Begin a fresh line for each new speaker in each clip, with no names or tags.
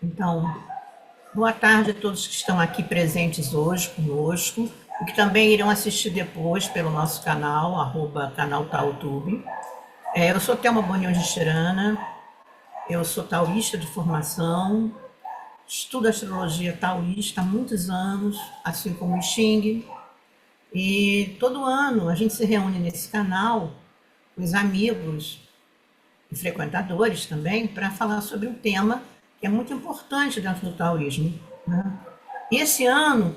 Então, boa tarde a todos que estão aqui presentes hoje conosco e que também irão assistir depois pelo nosso canal, canal TaoTube. Eu sou Thelma Bonion de Tirana, eu sou taoísta de formação, estudo astrologia taoísta há muitos anos, assim como o Xing, e todo ano a gente se reúne nesse canal com os amigos e frequentadores também para falar sobre um tema que é muito importante dentro do taoísmo, né? E esse ano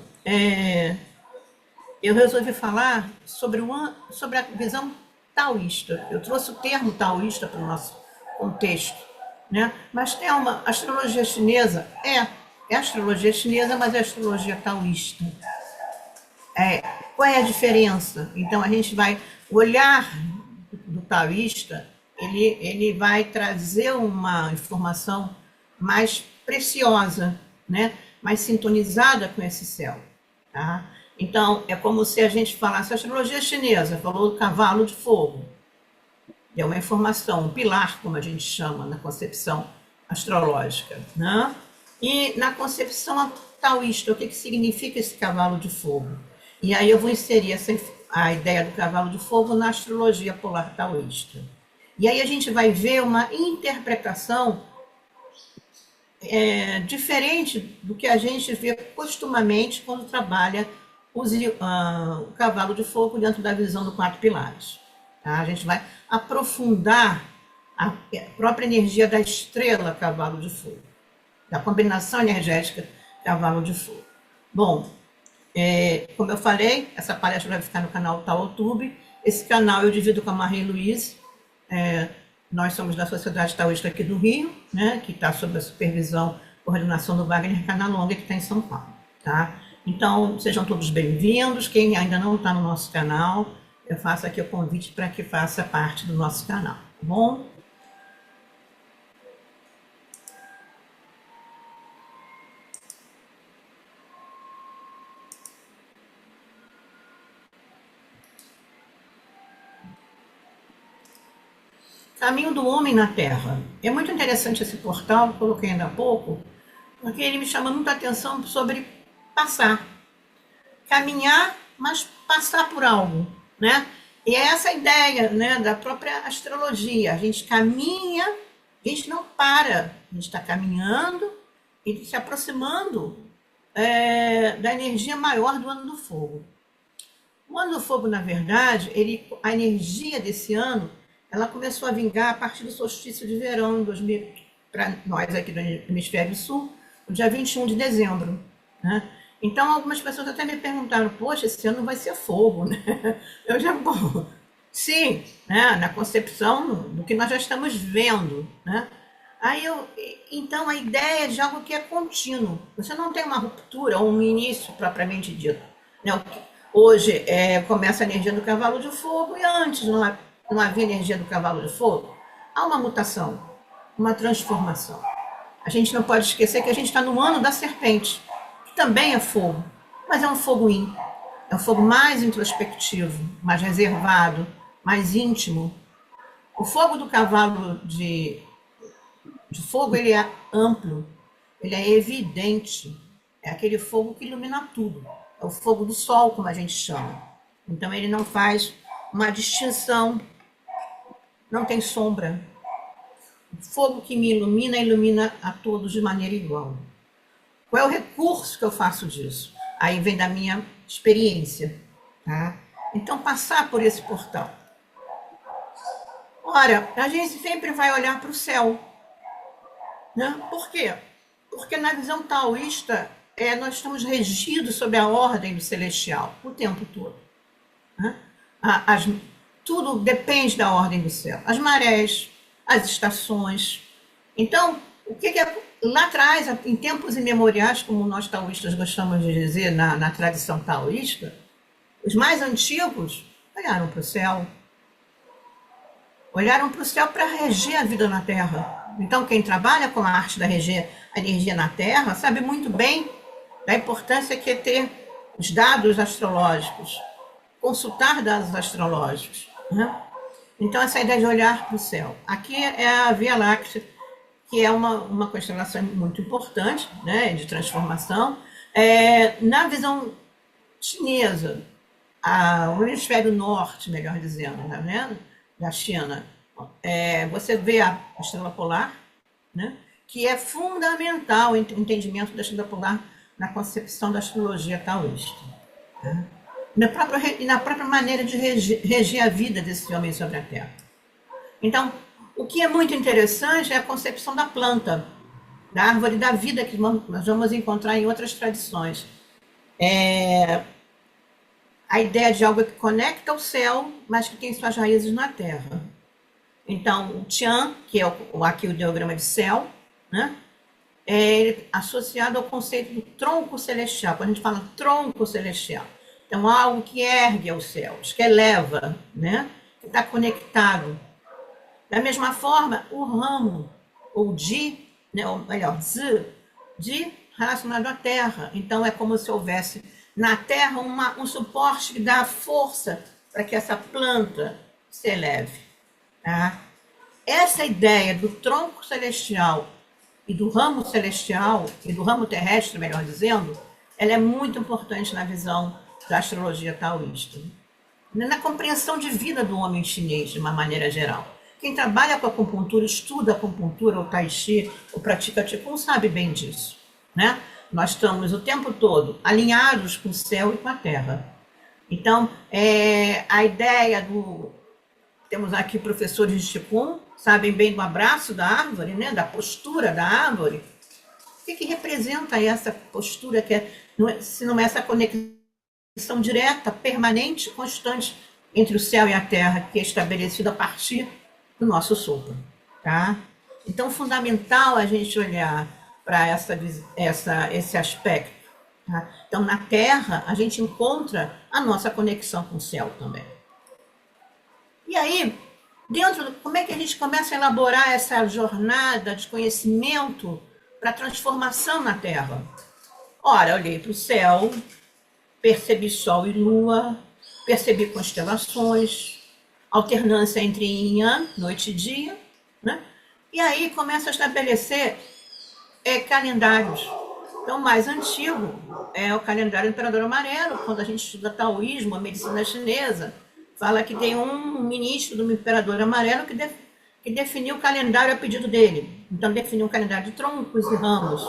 eu resolvi falar sobre a visão taoísta. Eu trouxe o termo taoísta para o nosso contexto, né? Mas tem uma astrologia chinesa, é astrologia chinesa, mas é astrologia taoísta. Qual é a diferença? Então a gente vai olhar do taoísta, ele vai trazer uma informação mais preciosa, né? Mais sintonizada com esse céu, tá? Então, é como se a gente falasse, a astrologia chinesa falou do cavalo de fogo. É uma informação, um pilar, como a gente chama na concepção astrológica, né? E na concepção taoísta, o que significa esse cavalo de fogo? E aí eu vou inserir a ideia do cavalo de fogo na astrologia polar taoísta. E aí a gente vai ver uma interpretação diferente do que a gente vê costumamente quando trabalha o cavalo de fogo dentro da visão do 4 pilares. Tá? A gente vai aprofundar a própria energia da estrela cavalo de fogo, da combinação energética cavalo de fogo. Bom, como eu falei, essa palestra vai ficar no canal TaoTube. Esse canal eu divido com a Marie-Louise. Nós somos da Sociedade Taoísta aqui do Rio, né, que está sob a supervisão e coordenação do Wagner Canalonga, que está em São Paulo. Tá? Então, sejam todos bem-vindos. Quem ainda não está no nosso canal, eu faço aqui o convite para que faça parte do nosso canal, tá bom? Caminho do Homem na Terra. É muito interessante esse portal, coloquei ainda há pouco, porque ele me chama muita atenção sobre passar. Caminhar, mas passar por algo, né? E é essa ideia, né, da própria astrologia. A gente caminha, a gente não para, a gente está caminhando e se aproximando da energia maior do Ano do Fogo. O Ano do Fogo, na verdade, a energia desse ano, ela começou a vingar a partir do solstício de verão, para nós aqui do Hemisfério Sul, no dia 21 de dezembro. Né? Então, algumas pessoas até me perguntaram, poxa, esse ano vai ser fogo, né? Eu já, bom, sim, né? Na concepção do que nós já estamos vendo, né? Então, a ideia é de algo que é contínuo. Você não tem uma ruptura ou um início propriamente dito. Né? Hoje começa a energia do cavalo de fogo e antes não havia energia do cavalo de fogo. Há uma mutação, uma transformação. A gente não pode esquecer que a gente está no ano da serpente, que também é fogo, mas é um fogo yin. É um fogo mais introspectivo, mais reservado, mais íntimo. O fogo do cavalo de fogo, ele é amplo, ele é evidente. É aquele fogo que ilumina tudo. É o fogo do sol, como a gente chama. Então, ele não faz uma distinção, não tem sombra. O fogo que me ilumina, ilumina a todos de maneira igual. Qual é o recurso que eu faço disso? Aí vem da minha experiência. Tá? Então, passar por esse portal. Ora, a gente sempre vai olhar para o céu. Né? Por quê? Porque na visão taoísta, nós estamos regidos sob a ordem do celestial o tempo todo. Né? Tudo depende da ordem do céu. As marés, as estações. Então, o que lá atrás, em tempos imemoriais, como nós taoístas gostamos de dizer na tradição taoísta, os mais antigos olharam para o céu. Olharam para o céu para reger a vida na Terra. Então, quem trabalha com a arte da reger a energia na Terra sabe muito bem da importância que é ter os dados astrológicos, consultar dados astrológicos. Né? Então, essa ideia de olhar para o céu. Aqui é a Via Láctea, que é uma constelação muito importante, né, de transformação. Na visão chinesa, o hemisfério norte, melhor dizendo, tá vendo? Da China, você vê a estrela polar, né, que é fundamental o entendimento da estrela polar na concepção da astrologia taoísta. Né? E na própria maneira de reger a vida desse homem sobre a Terra. Então, o que é muito interessante é a concepção da planta, da árvore da vida, que nós vamos encontrar em outras tradições. A ideia de algo que conecta o céu, mas que tem suas raízes na terra. Então, o Tian, que é aqui o diagrama de céu, né, é associado ao conceito do tronco celestial. Quando a gente fala tronco celestial, então algo que ergue aos céus, que eleva, né, que está conectado. Da mesma forma, o ramo, ou Ji, né, ou melhor, Zi, Ji relacionado à terra. Então, é como se houvesse na terra um suporte que dá força para que essa planta se eleve. Tá? Essa ideia do tronco celestial e do ramo celestial, e do ramo terrestre, melhor dizendo, ela é muito importante na visão da astrologia taoísta. Na compreensão de vida do homem chinês, de uma maneira geral. Quem trabalha com acupuntura, estuda acupuntura, ou tai chi, ou pratica qigong, sabe bem disso. Né? Nós estamos o tempo todo alinhados com o céu e com a terra. Então, a ideia do... Temos aqui professores de qigong, sabem bem do abraço da árvore, né? Da postura da árvore. O que representa essa postura, se não é essa conexão direta, permanente, constante entre o céu e a terra, que é estabelecida a partir do nosso sopro. Tá? Então, fundamental a gente olhar para esse aspecto. Tá? Então, na Terra, a gente encontra a nossa conexão com o céu também. E aí, como é que a gente começa a elaborar essa jornada de conhecimento para a transformação na Terra? Ora, olhei para o céu, percebi Sol e Lua, percebi constelações, alternância entre yin e yang, noite e dia, né? E aí começa a estabelecer calendários. Então, o mais antigo é o calendário Imperador Amarelo, quando a gente estuda taoísmo, a medicina chinesa, fala que tem um ministro do Imperador Amarelo que definiu o calendário a pedido dele. Então, definiu um calendário de troncos e ramos.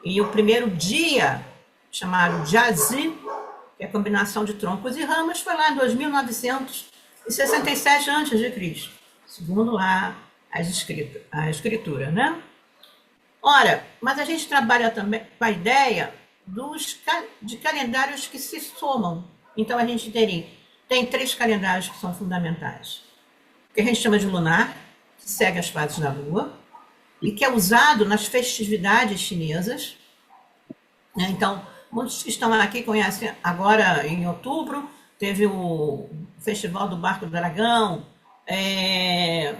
E o primeiro dia, chamado Jiazi, que é a combinação de troncos e ramos, foi lá em 2967 a.C., segundo lá a escritura, né? Ora, mas a gente trabalha também com a ideia de calendários que se somam. Então, a gente tem 3 calendários que são fundamentais. O que a gente chama de lunar, que segue as fases da Lua, e que é usado nas festividades chinesas. Então, muitos que estão aqui conhecem, agora em outubro, teve o Festival do Barco do Dragão,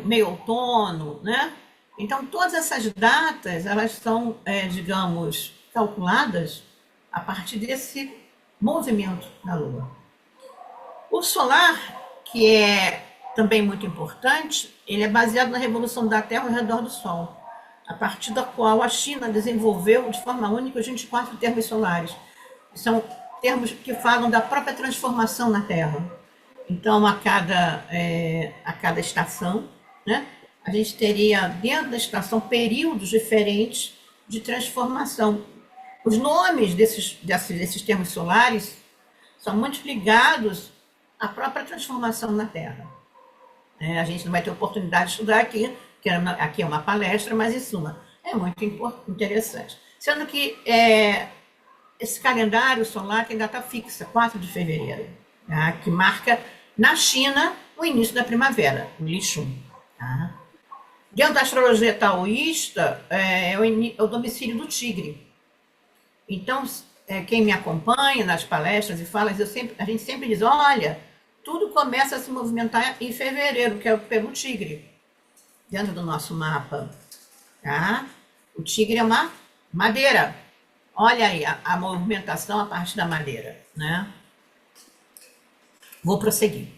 meio outono, né? Então, todas essas datas, elas são, digamos, calculadas a partir desse movimento da Lua. O solar, que é também muito importante, ele é baseado na revolução da Terra ao redor do Sol, a partir da qual a China desenvolveu de forma única os 24 termos solares. São termos que falam da própria transformação na Terra. Então, a cada estação, né, a gente teria dentro da estação períodos diferentes de transformação. Os nomes desses termos solares são muito ligados à própria transformação na Terra. A gente não vai ter oportunidade de estudar aqui, que aqui é uma palestra, mas em suma, é muito interessante. Sendo que esse calendário solar tem data fixa, 4 de fevereiro, tá? Que marca na China o início da primavera, o Lixun. Tá? Dentro da astrologia taoísta, é o domicílio do tigre. Então, quem me acompanha nas palestras e falas, a gente sempre diz, olha, tudo começa a se movimentar em fevereiro, que é pelo tigre, dentro do nosso mapa. Tá? O tigre é uma madeira. Olha aí a movimentação a partir da madeira. Né? Vou prosseguir.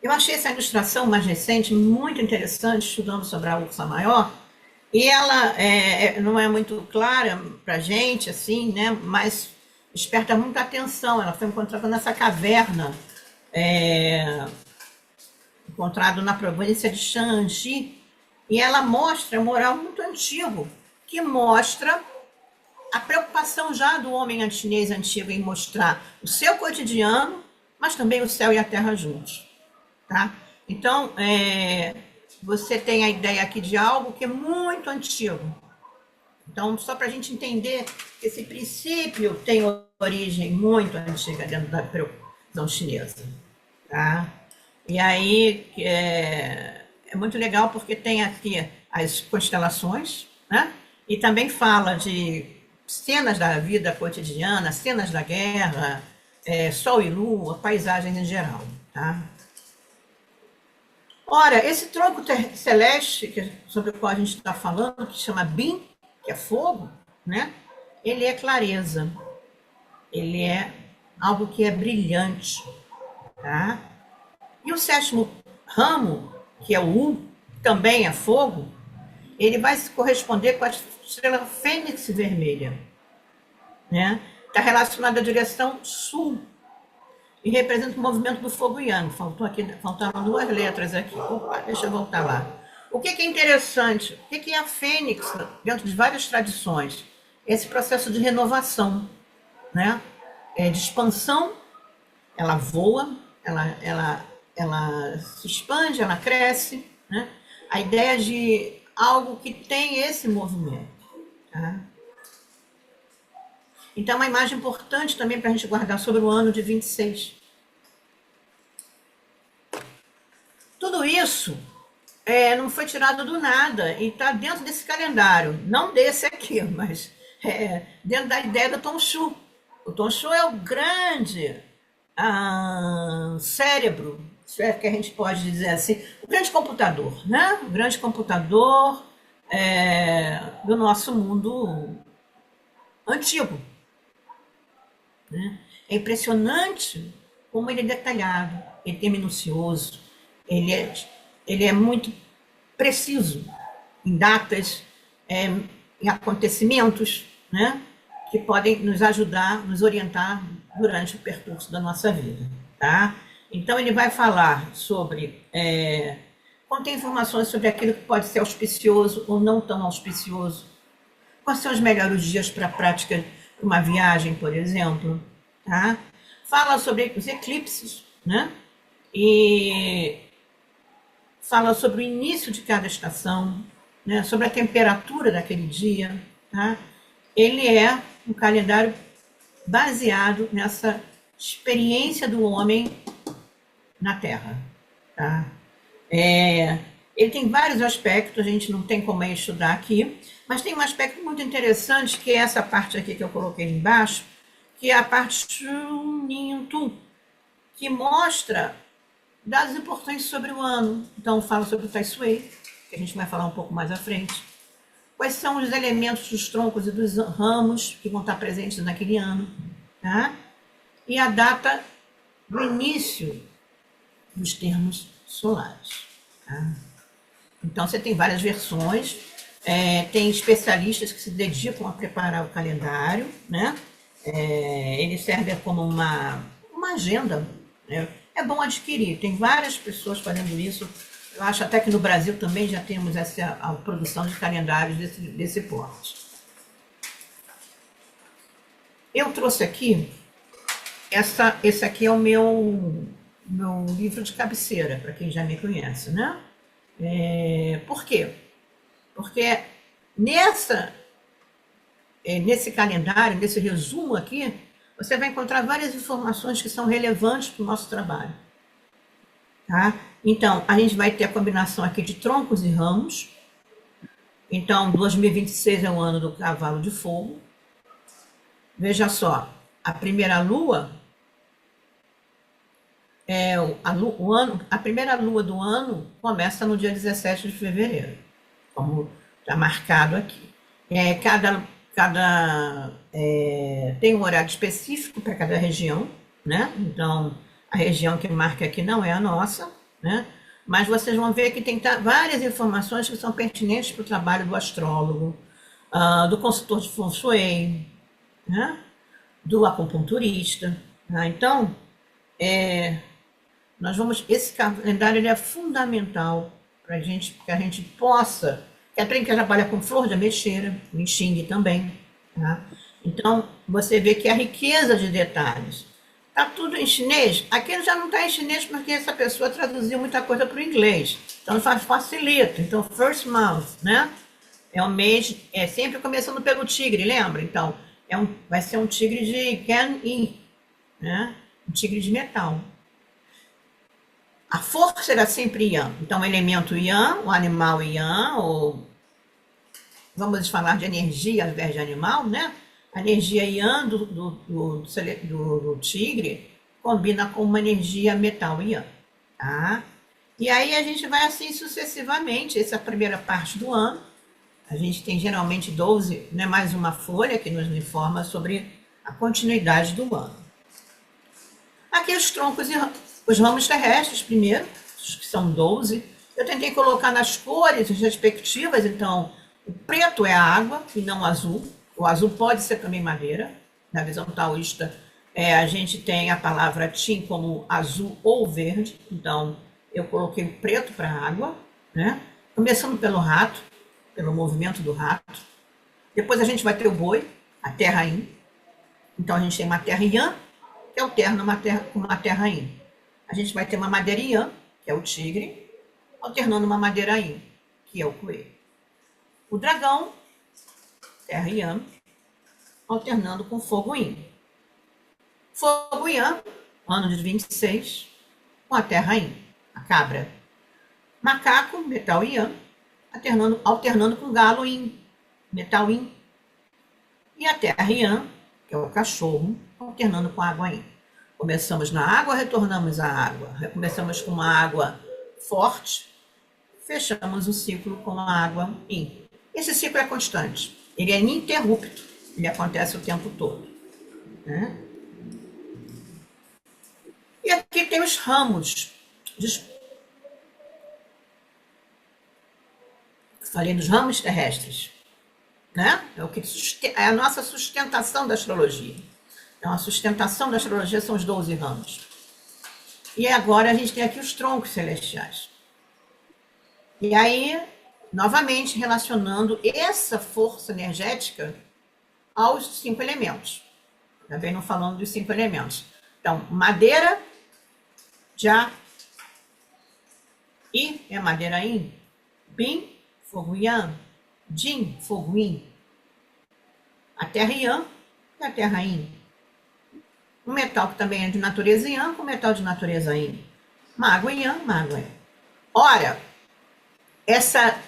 Eu achei essa ilustração mais recente muito interessante, estudando sobre a Ursa Maior, E ela não é muito clara para a gente, assim, né? Mas desperta muita atenção. Ela foi encontrada nessa caverna, é, encontrada na província de Shanxi, e ela mostra um mural muito antigo, que mostra a preocupação já do homem chinês antigo em mostrar o seu cotidiano, mas também o céu e a terra juntos. Tá? Então, você tem a ideia aqui de algo que é muito antigo. Então, só para a gente entender que esse princípio tem origem muito antiga dentro da preocupação chinesa. Tá? E aí é muito legal porque tem aqui as constelações, né? E também fala de cenas da vida cotidiana, cenas da guerra, sol e lua, paisagens em geral. Tá? Ora, esse tronco celeste sobre o qual a gente está falando, que chama Bin, que é fogo, né? Ele é clareza, ele é algo que é brilhante, tá? E o sétimo ramo, que é o U, também é fogo, ele vai se corresponder com a estrela Fênix vermelha, né? Está relacionado à direção sul e representa o movimento do fogo yang. Faltaram duas letras aqui. Opa, deixa eu voltar lá. O que é interessante? O que é a fênix dentro de várias tradições? Esse processo de renovação, né? De expansão, ela voa, ela se expande, ela cresce, né? A ideia de algo que tem esse movimento. Tá? Então, é uma imagem importante também para a gente guardar sobre o ano de 26. Tudo isso não foi tirado do nada e está dentro desse calendário. Não desse aqui, mas dentro da ideia do Tom Shu. O Tom Shu é o grande cérebro, que a gente pode dizer assim, o grande computador, né? O grande computador do nosso mundo antigo. Né? É impressionante como ele é detalhado, ele é minucioso, ele é muito preciso em datas, em acontecimentos, né? Que podem nos ajudar, nos orientar durante o percurso da nossa vida. Tá? Então, ele vai falar sobre, contém informações sobre aquilo que pode ser auspicioso ou não tão auspicioso. Quais são os melhores dias para a prática de uma viagem, por exemplo? Tá? Fala sobre os eclipses, né? E fala sobre o início de cada estação, né? Sobre a temperatura daquele dia. Tá? Ele é um calendário baseado nessa experiência do homem na Terra. Tá? Ele tem vários aspectos, a gente não tem como estudar aqui, mas tem um aspecto muito interessante, que é essa parte aqui que eu coloquei embaixo, que é a parte Shunintu, que mostra dados importantes sobre o ano. Então, fala sobre o Tai Sui, que a gente vai falar um pouco mais à frente. Quais são os elementos dos troncos e dos ramos que vão estar presentes naquele ano. Tá? E a data do início dos termos solares. Tá? Então, você tem várias versões, tem especialistas que se dedicam a preparar o calendário, né? Ele serve como uma agenda, né? É bom adquirir, tem várias pessoas fazendo isso. Eu acho até que no Brasil também já temos a produção de calendários desse porte. Eu trouxe aqui, esse aqui é o meu livro de cabeceira, para quem já me conhece, né? Por quê? Porque nesse calendário, nesse resumo aqui, você vai encontrar várias informações que são relevantes para o nosso trabalho. Tá? Então, a gente vai ter a combinação aqui de troncos e ramos. Então, 2026 é o ano do cavalo de fogo. Veja só, a primeira lua a primeira lua do ano começa no dia 17 de fevereiro, como está marcado aqui. Tem um horário específico para cada região, né? Então, a região que marca aqui não é a nossa, né? Mas vocês vão ver que tem várias informações que são pertinentes para o trabalho do astrólogo, do consultor de Feng Shui, né? Do acupunturista. Né? Então, esse calendário ele é fundamental para a gente, que a gente possa, que trabalha com flor de ameixeira, o Xing também. Tá? Então, você vê que a riqueza de detalhes. Está tudo em chinês? Aqui já não está em chinês porque essa pessoa traduziu muita coisa para o inglês. Então, facilita. Então, first month, né? É um mês, sempre começando pelo tigre, lembra? Então, vai ser um tigre de Gan Yin, né? Um tigre de metal. A força era sempre Yang. Então, o elemento Yang, o animal Yang, ou vamos falar de energia ao invés de animal, né? A energia Yang do tigre combina com uma energia metal Yang. Tá? E aí a gente vai assim sucessivamente, essa é a primeira parte do ano. A gente tem geralmente 12, né, mais uma folha que nos informa sobre a continuidade do ano. Aqui os troncos e os ramos terrestres primeiro, que são 12. Eu tentei colocar nas cores respectivas, então o preto é a água e não o azul. O azul pode ser também madeira. Na visão taoísta, a gente tem a palavra Qin como azul ou verde. Então, eu coloquei o preto para a água, né? Começando pelo rato, pelo movimento do rato. Depois a gente vai ter o boi, a terra Yin. Então, a gente tem uma terra Yang, que alterna com uma terra Yin. A gente vai ter uma madeira Yang, que é o tigre, alternando uma madeira Yin, que é o coelho. O dragão, terra Yang, alternando com fogo Yin. Fogo Yang, ano de 26, com a terra Yin, a cabra. Macaco, metal Yang, alternando com galo Yin, metal Yin. E a terra Yang, que é o cachorro, alternando com a água Yin. Começamos na água, retornamos à água. Começamos com uma água forte, fechamos o ciclo com a água Yin. Esse ciclo é constante, ele é ininterrupto, ele acontece o tempo todo. Né? E aqui tem os ramos. Falei dos ramos terrestres. Né? É a nossa sustentação da astrologia. Então, a sustentação da astrologia são os 12 ramos. E agora a gente tem aqui os troncos celestiais. E aí, novamente, relacionando essa força energética aos 5 elementos. Também não falando dos 5 elementos. Então, madeira, já, I é madeira Yin, Bin, fogo Yang, Jin, fogo Yin, a terra Yang e a terra Yin. Um metal que também é de natureza Yang com metal de natureza Yin. Mágoa Yang, mágoa Yang. Ora, essa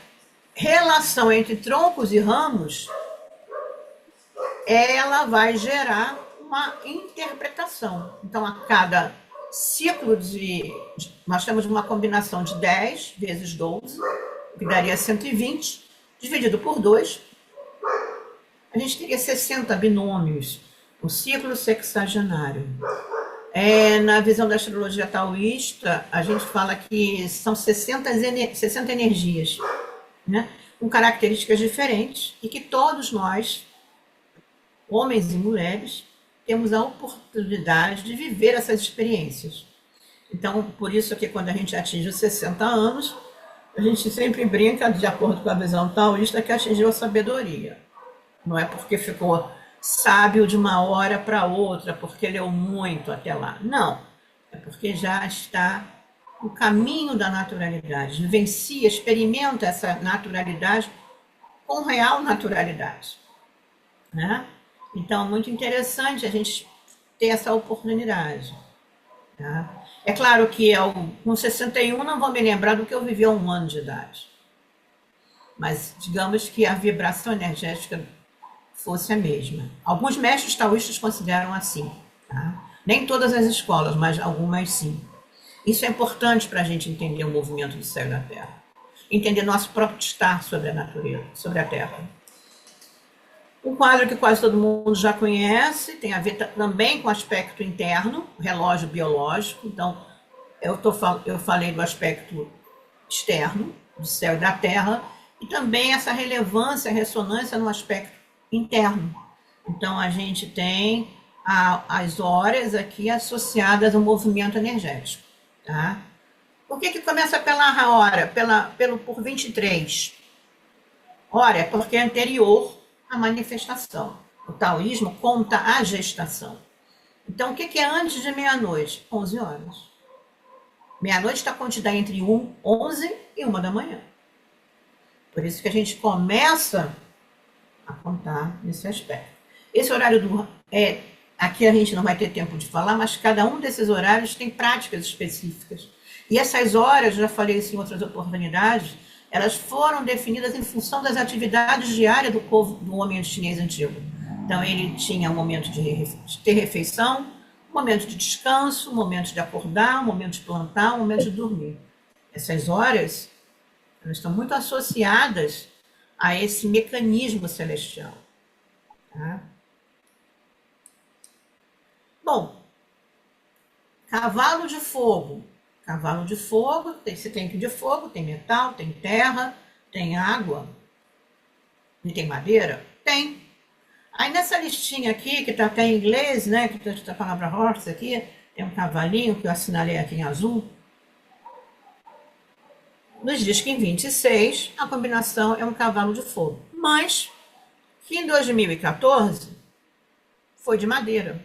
relação entre troncos e ramos, ela vai gerar uma interpretação. Então, a cada ciclo nós temos uma combinação de 10 vezes 12, que daria 120, dividido por 2, a gente teria 60 binômios, um ciclo sexagenário. Na visão da astrologia taoísta, a gente fala que são 60 energias, né? Com características diferentes, e que todos nós, homens e mulheres, temos a oportunidade de viver essas experiências. Então, por isso que quando a gente atinge os 60 anos, a gente sempre brinca, de acordo com a visão taoísta, que atingiu a sabedoria. Não é porque ficou sábio de uma hora para outra, porque leu muito até lá. Não, é porque já está no caminho da naturalidade, vivencia, experimenta essa naturalidade com real naturalidade. Né? Então, muito interessante a gente ter essa oportunidade. Tá? É claro que com 61 não vou me lembrar do que eu vivi há 1 ano de idade. Mas digamos que a vibração energética fosse a mesma. Alguns mestres taoístas consideram assim. Tá? Nem todas as escolas, mas algumas sim. Isso é importante para a gente entender o movimento do céu e da terra. Entender nosso próprio estar sobre a natureza, sobre a terra. Um quadro que quase todo mundo já conhece, tem a ver também com o aspecto interno, relógio biológico. Então, eu falei do aspecto externo, do céu e da terra, e também essa relevância, ressonância no aspecto interno. Então, a gente tem as horas aqui associadas ao movimento energético. Tá? Por que começa pela hora, por 23? Ora, é porque é anterior à manifestação. O taoísmo conta a gestação. Então, o que é antes de meia-noite? 11 horas. Meia-noite está contida entre 11 e 1 da manhã. Por isso que a gente começa a contar nesse aspecto. Esse horário aqui a gente não vai ter tempo de falar, mas cada um desses horários tem práticas específicas. E essas horas, já falei isso em outras oportunidades, elas foram definidas em função das atividades diárias do homem chinês antigo. Então, ele tinha um momento de ter refeição, um momento de descanso, um momento de acordar, um momento de plantar, um momento de dormir. Essas horas, elas estão muito associadas a esse mecanismo celestial. Tá? Bom, cavalo de fogo. Cavalo de fogo, você tem de fogo, tem metal, tem terra, tem água. E tem madeira? Tem. Aí nessa listinha aqui, que está até em inglês, né, que está a palavra horse aqui, tem um cavalinho que eu assinalei aqui em azul. Nos diz que em 26 a combinação é um cavalo de fogo. Mas que em 2014 foi de madeira.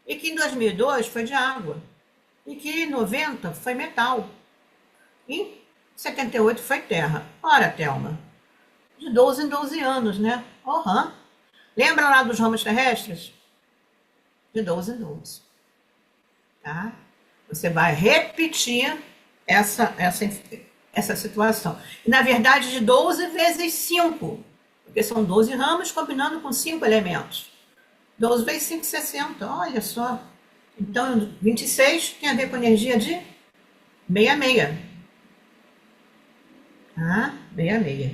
E que em 2002 foi de água. E que em 90 foi metal. E em 78 foi terra. Ora, Thelma, de 12 em 12 anos, né? Uhum. Lembra lá dos ramos terrestres? De 12 em 12. Tá? Você vai repetir essa situação. E, na verdade, de 12 vezes 5. Porque são 12 ramos combinando com 5 elementos. 12 vezes 5, 60. Olha só. Então, 26 tem a ver com energia de 66. Tá? 66.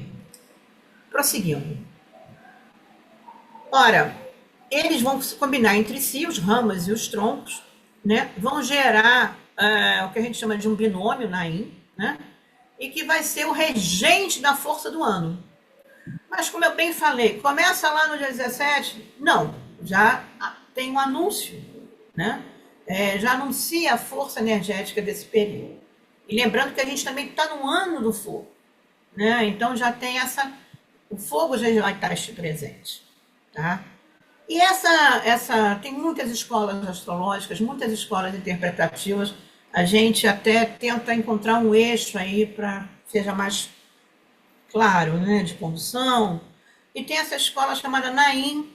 Prosseguindo. Ora, eles vão se combinar entre si, os ramos e os troncos, né? Vão gerar o que a gente chama de um binômio Nain, né? E que vai ser o regente da força do ano. Mas, como eu bem falei, começa lá no dia 17? Não, já tem um anúncio, né? Já anuncia a força energética desse período. E lembrando que a gente também está no ano do fogo, né? Então já tem o fogo já vai estar presente. Tá? E tem muitas escolas astrológicas, muitas escolas interpretativas. A gente até tenta encontrar um eixo aí para que seja mais claro, né, de condução. E tem essa escola chamada Nain,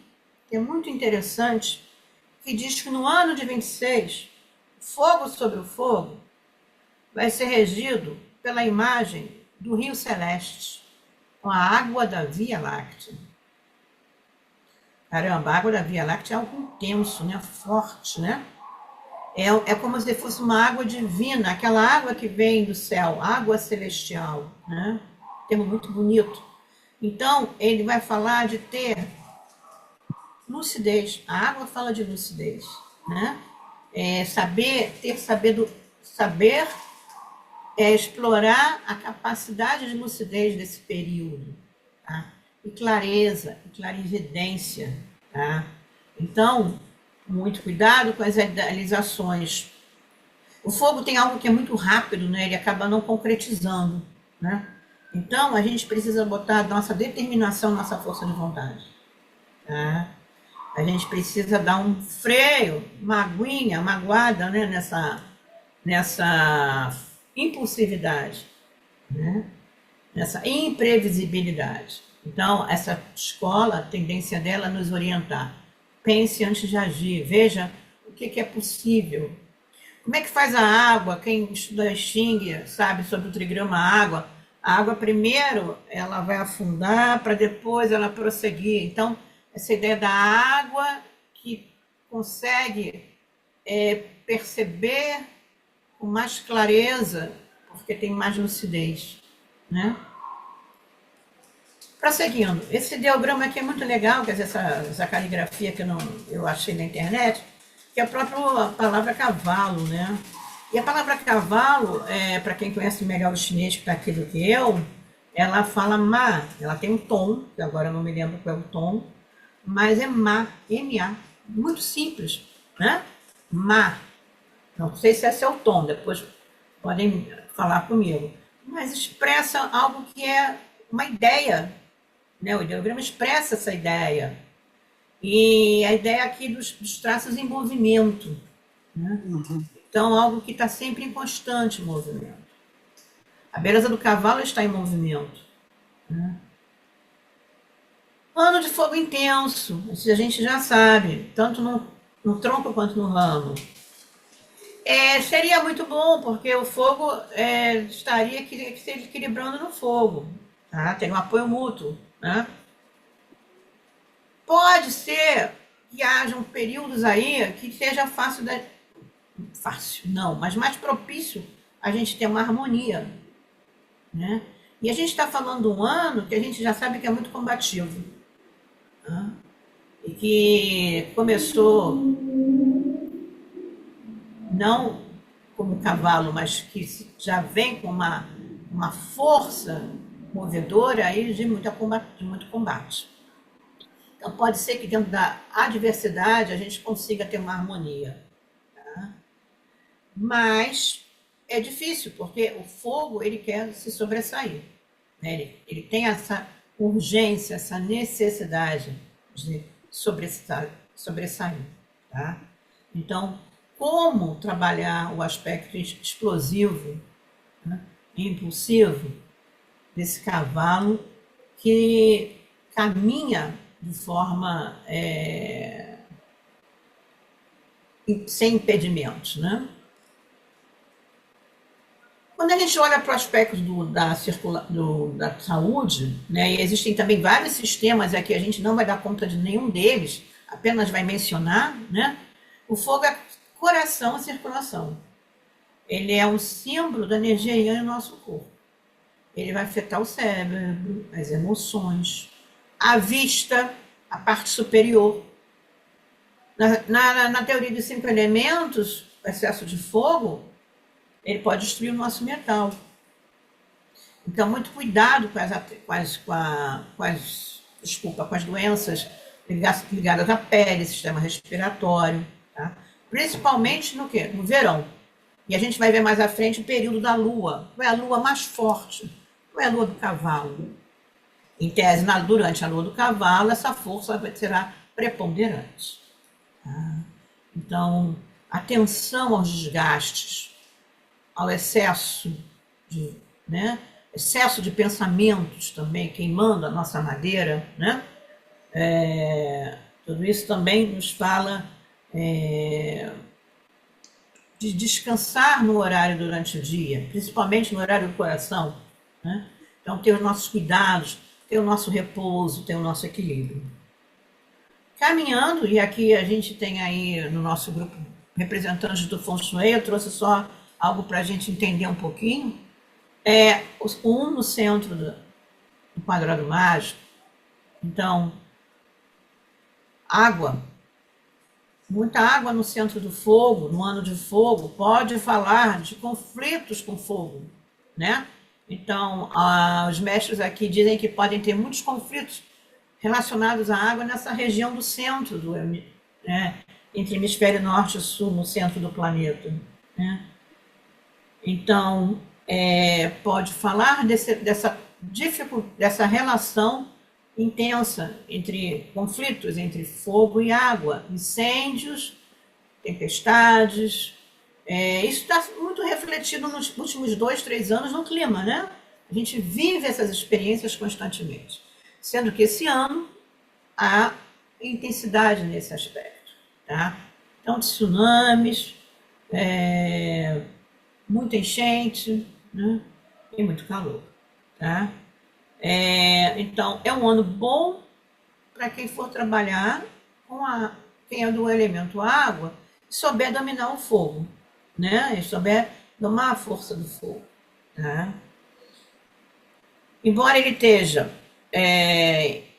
que é muito interessante, que diz que no ano de 26, fogo sobre o fogo vai ser regido pela imagem do Rio Celeste, com a água da Via Láctea. Caramba, a água da Via Láctea é algo intenso, né? Forte, né? É como se fosse uma água divina, aquela água que vem do céu, água celestial, né? Termo muito bonito. Então, ele vai falar de ter lucidez. A água fala de lucidez, né? Saber explorar a capacidade de lucidez desse período, tá? E clareza, e clarividência, tá? Então, muito cuidado com as idealizações. O fogo tem algo que é muito rápido, né? Ele acaba não concretizando, né? Então, a gente precisa botar nossa determinação, nossa força de vontade, tá? A gente precisa dar um freio, uma aguinha, uma aguada, né? nessa impulsividade, né? Nessa imprevisibilidade. Então, essa escola, a tendência dela é nos orientar. Pense antes de agir, veja o que é possível. Como é que faz a água? Quem estuda Xing sabe sobre o trigrama água. A água primeiro ela vai afundar para depois ela prosseguir. Então, essa ideia da água que consegue perceber com mais clareza, porque tem mais lucidez, né? Prosseguindo, esse ideograma aqui é muito legal, quer dizer, essa caligrafia que eu achei na internet, que é a própria palavra cavalo, né? E a palavra cavalo, para quem conhece melhor o chinês que está aqui do que eu, ela fala ma, ela tem um tom, que agora eu não me lembro qual é o tom, mas é ma, M-A, muito simples, né? Ma. Não sei se esse é o tom, depois podem falar comigo. Mas expressa algo que é uma ideia, né? O ideograma expressa essa ideia. E a ideia aqui dos traços em movimento, né? Então, algo que está sempre em constante movimento. A beleza do cavalo está em movimento. Né? Ano de fogo intenso, isso a gente já sabe, tanto no tronco quanto no ramo. Seria muito bom, porque o fogo estaria se equilibrando no fogo. Tá? Tem um apoio mútuo. Né? Pode ser que hajam períodos aí que seja fácil, não, mas mais propício a gente ter uma harmonia. Né? E a gente está falando de um ano que a gente já sabe que é muito combativo. Né? E que começou não como cavalo, mas que já vem com uma força movedora aí de muito combate. Então pode ser que dentro da adversidade a gente consiga ter uma harmonia. Tá? Mas é difícil, porque o fogo ele quer se sobressair. Né? Ele tem essa urgência, essa necessidade de sobressair. Tá? Então, como trabalhar o aspecto explosivo, né, e impulsivo desse cavalo que caminha de forma sem impedimentos. Né? Quando a gente olha para o aspecto da saúde, né, e existem também vários sistemas aqui, a gente não vai dar conta de nenhum deles, apenas vai mencionar, né? O fogo é coração e circulação. Ele é um símbolo da energia yang no nosso corpo. Ele vai afetar o cérebro, as emoções, a vista, a parte superior. Na teoria dos 5 elementos, o excesso de fogo, ele pode destruir o nosso metal. Então, muito cuidado com as doenças ligadas à pele, sistema respiratório. Tá? Principalmente no quê? No verão. E a gente vai ver mais à frente o período da lua. Qual é a lua mais forte? Qual é a lua do cavalo? Em tese, durante a lua do cavalo, essa força será preponderante. Tá? Então, atenção aos desgastes, ao excesso excesso de pensamentos também, queimando a nossa madeira. Né? Tudo isso também nos fala de descansar no horário durante o dia, principalmente no horário do coração. Né? Então, ter os nossos cuidados, ter o nosso repouso, ter o nosso equilíbrio. Caminhando, e aqui a gente tem aí no nosso grupo representantes do Feng Shui, eu trouxe só algo para a gente entender um pouquinho. O no centro do quadrado mágico. Então, água. Muita água no centro do fogo, no ano de fogo, pode falar de conflitos com fogo, né? Então, os mestres aqui dizem que podem ter muitos conflitos relacionados à água nessa região do centro, né? Entre hemisfério norte e sul, no centro do planeta. Né? Então, pode falar dessa relação intensa entre conflitos entre fogo e água, incêndios, tempestades. Isso está muito refletido nos últimos 2, 3 anos no clima, né? A gente vive essas experiências constantemente. Sendo que esse ano há intensidade nesse aspecto. Tá? Então, tsunamis, muita enchente, né? E muito calor. Tá? Então, é um ano bom para quem for trabalhar com quem é do elemento água e souber dominar o fogo, né? E souber domar a força do fogo. Tá? Embora ele esteja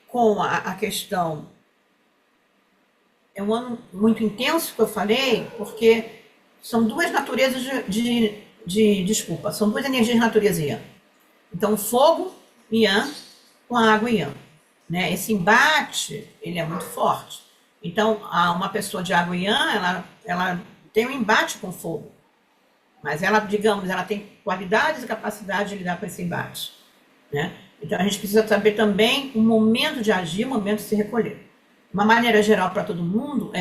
com a questão, é um ano muito intenso que eu falei, porque são duas naturezas desculpa, são duas energias de natureza Yang. Então, o fogo Yang com a água Yang. Né? Esse embate, ele é muito forte. Então, uma pessoa de água Yang, ela tem um embate com o fogo. Mas ela, digamos, ela tem qualidades e capacidade de lidar com esse embate. Né? Então, a gente precisa saber também o momento de agir, o momento de se recolher. Uma maneira geral para todo mundo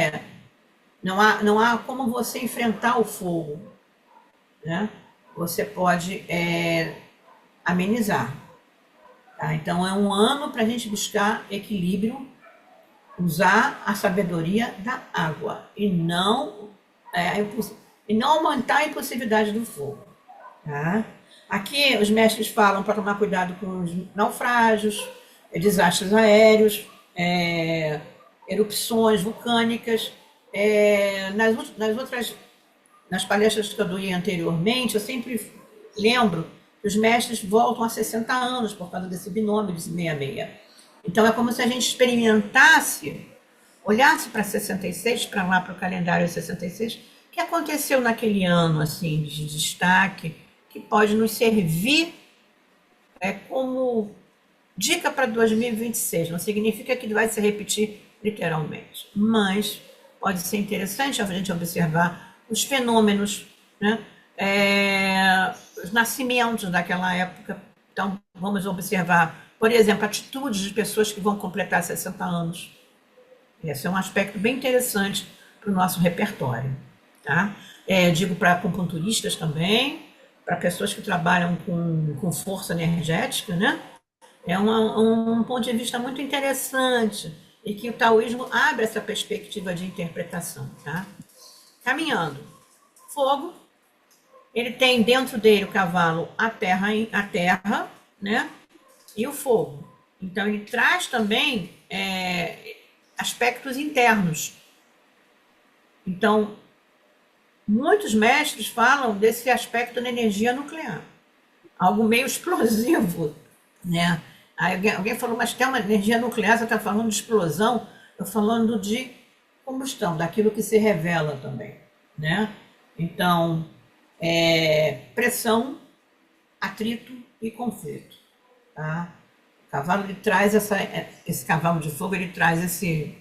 não há como você enfrentar o fogo. Né? Você pode amenizar. Tá? Então, é um ano para a gente buscar equilíbrio, usar a sabedoria da água e não aumentar a impulsividade do fogo. Tá? Aqui, os mestres falam para tomar cuidado com os naufrágios, desastres aéreos, erupções vulcânicas. Nas palestras que eu dei anteriormente, eu sempre lembro que os mestres voltam a 60 anos por causa desse binômio de 66. Então, é como se a gente experimentasse, olhasse para 66, para lá, para o calendário 66, o que aconteceu naquele ano assim, de destaque, que pode nos servir como dica para 2026. Não significa que vai se repetir literalmente, mas pode ser interessante a gente observar os fenômenos, né? Os nascimentos daquela época. Então, vamos observar, por exemplo, atitudes de pessoas que vão completar 60 anos. Esse é um aspecto bem interessante para o nosso repertório. Tá? Digo para acupunturistas também, para pessoas que trabalham com força energética, né? É um ponto de vista muito interessante e que o taoísmo abre essa perspectiva de interpretação. Tá? Caminhando. Fogo, ele tem dentro dele o cavalo, a terra, né? E o fogo. Então, ele traz também aspectos internos. Então, muitos mestres falam desse aspecto da energia nuclear. Algo meio explosivo, né? Aí alguém falou, mas tem uma energia nuclear, você está falando de explosão? Eu estou falando de combustão, daquilo que se revela também, né? Então, pressão, atrito e conflito. Tá? O cavalo ele traz esse cavalo de fogo, ele traz esse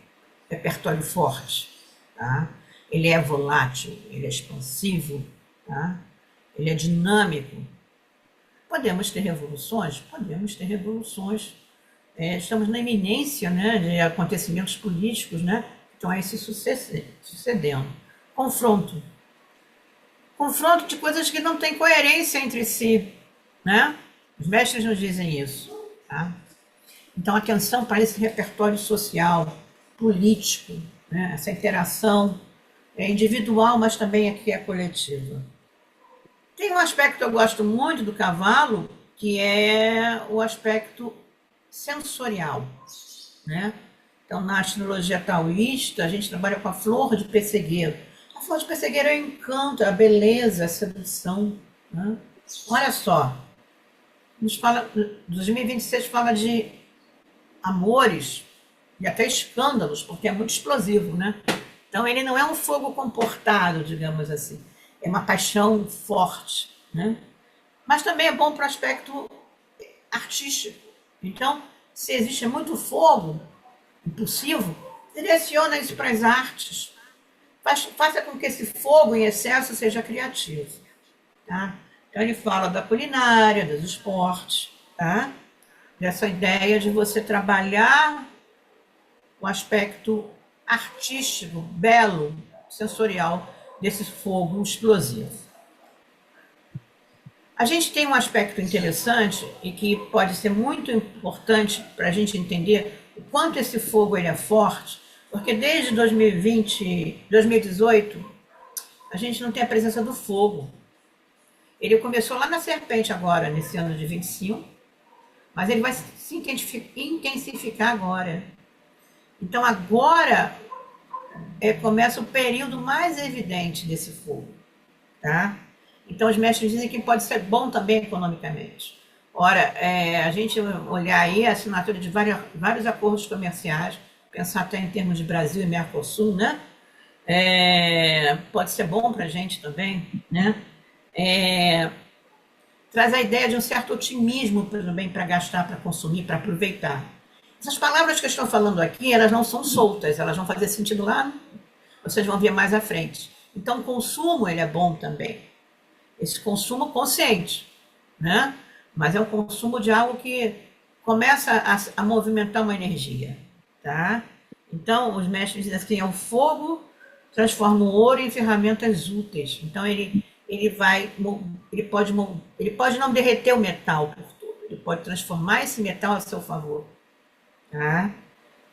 repertório forte. Tá? Ele é volátil, ele é expansivo, tá? Ele é dinâmico. Podemos ter revoluções? Podemos ter revoluções. Estamos na iminência, né, de acontecimentos políticos, né, que estão aí se sucedendo. Confronto. Confronto de coisas que não têm coerência entre si. Né? Os mestres nos dizem isso. Tá? Então, atenção para esse repertório social, político, né? Essa interação individual, mas também aqui é coletiva. Tem um aspecto que eu gosto muito do cavalo, que é o aspecto sensorial. Né? Então, na astrologia taoísta, a gente trabalha com a flor de pessegueiro. A flor de pessegueiro é o encanto, a beleza, a sedução. Né? Olha só, 2026 fala de amores e até escândalos, porque é muito explosivo, né? Então, ele não é um fogo comportado, digamos assim. É uma paixão forte, né? Mas também é bom para o aspecto artístico. Então, se existe muito fogo impulsivo, direciona isso para as artes. Faça com que esse fogo em excesso seja criativo. Tá? Então, ele fala da culinária, dos esportes, tá? Dessa ideia de você trabalhar o aspecto artístico, belo, sensorial desse fogo explosivo. A gente tem um aspecto interessante e que pode ser muito importante para a gente entender o quanto esse fogo ele é forte, porque desde 2018, a gente não tem a presença do fogo. Ele começou lá na serpente agora, nesse ano de 25, mas ele vai se intensificar agora. Então agora começa o período mais evidente desse fogo. Tá? Então os mestres dizem que pode ser bom também economicamente. Ora, a gente olhar aí a assinatura de vários acordos comerciais, pensar até em termos de Brasil e Mercosul, né? Pode ser bom para a gente também, né? É, traz a ideia de um certo otimismo também para gastar, para consumir, para aproveitar. Essas palavras que eu estou falando aqui, elas não são soltas, elas vão fazer sentido lá, vocês vão ver mais à frente. Então, o consumo, ele é bom também. Esse consumo consciente, né? Mas é um consumo de algo que começa a movimentar uma energia, tá? Então, os mestres dizem assim, é o fogo transforma o ouro em ferramentas úteis. Então, ele pode não derreter o metal por todo, ele pode transformar esse metal a seu favor, tá?